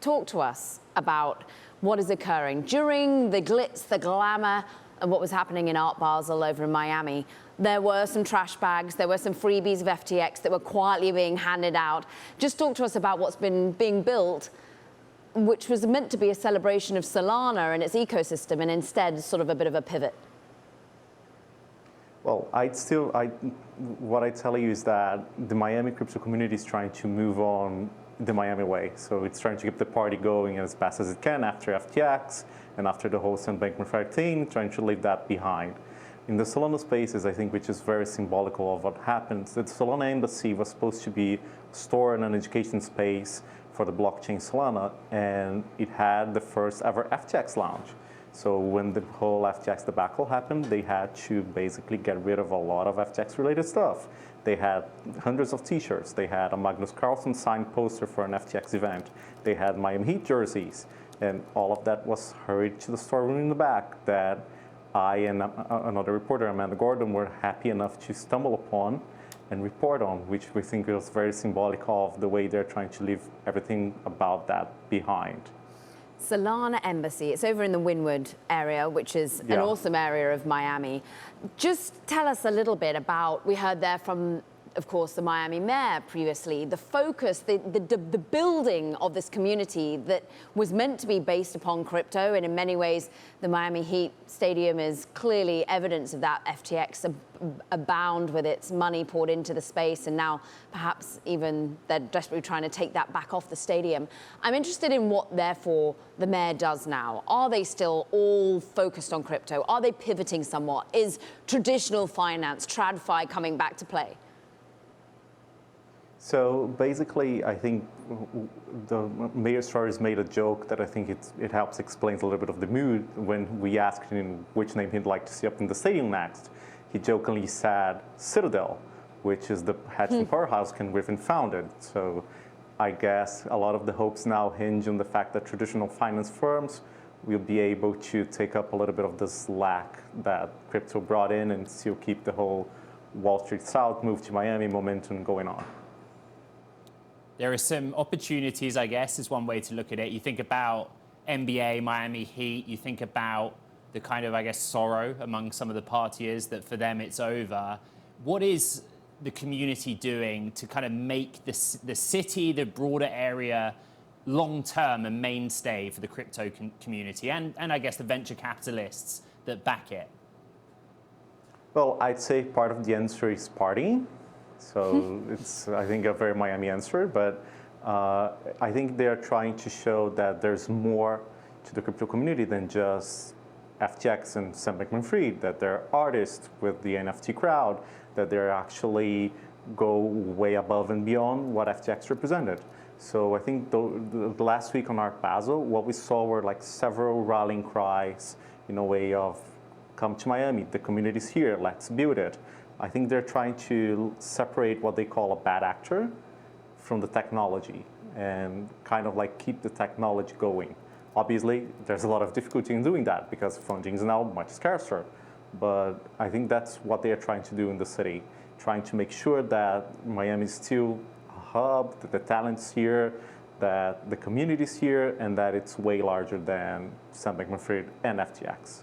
talk to us about what is occurring. During the glitz, the glamour, and what was happening in Art Basel over in Miami, there were some trash bags, there were some freebies of FTX that were quietly being handed out. Just talk to us about what's been being built, which was meant to be a celebration of Solana and its ecosystem, and instead sort of a bit of a pivot. Well, what I tell you is that the Miami crypto community is trying to move on the Miami way. So it's trying to keep the party going as fast as it can after FTX and after the whole Sam Bankman-Fried thing, trying to leave that behind. In the Solana spaces, I think, which is very symbolical of what happens, the Solana embassy was supposed to be a store and an education space for the blockchain Solana, and it had the first ever FTX lounge. So when the whole FTX debacle happened, they had to basically get rid of a lot of FTX-related stuff. They had hundreds of T-shirts. They had a Magnus Carlsen signed poster for an FTX event. They had Miami Heat jerseys. And all of that was hurried to the storeroom in the back that I and another reporter, Amanda Gordon, were happy enough to stumble upon and report on, which we think was very symbolic of the way they're trying to leave everything about that behind. Solana Embassy, it's over in the Wynwood area, which is an awesome area of Miami. Just tell us a little bit about, we heard there from, of course, the Miami mayor previously, the focus, the building of this community that was meant to be based upon crypto, and in many ways, the Miami Heat Stadium is clearly evidence of that. FTX abound with its money poured into the space, and now perhaps even they're desperately trying to take that back off the stadium. I'm interested in what, therefore, the mayor does now. Are they still all focused on crypto? Are they pivoting somewhat? Is traditional finance, TradFi, coming back to play? So basically, I think the Mayor Stories made a joke that I think it helps explain a little bit of the mood. When we asked him which name he'd like to see up in the stadium next, he jokingly said Citadel, which is the hedge fund powerhouse Ken Griffin founded. So I guess a lot of the hopes now hinge on the fact that traditional finance firms will be able to take up a little bit of the slack that crypto brought in and still keep the whole Wall Street South move to Miami momentum going on. There are some opportunities, I guess, is one way to look at it. You think about NBA, Miami Heat, you think about the kind of, I guess, sorrow among some of the partiers that for them it's over. What is the community doing to kind of make the city, the broader area, long-term a mainstay for the crypto community and I guess the venture capitalists that back it? Well, I'd say part of the answer is partying. So it's, I think, a very Miami answer, but I think they're trying to show that there's more to the crypto community than just FTX and Sam Bankman-Fried, that they're artists with the NFT crowd, that they're actually go way above and beyond what FTX represented. So I think the last week on Art Basel, what we saw were like several rallying cries in a way of, come to Miami, the community's here, let's build it. I think they're trying to separate what they call a bad actor from the technology and kind of like keep the technology going. Obviously, there's a lot of difficulty in doing that because funding is now much scarcer. But I think that's what they are trying to do in the city, trying to make sure that Miami is still a hub, that the talent's here, that the community's here, and that it's way larger than Sam Bankman-Fried and FTX.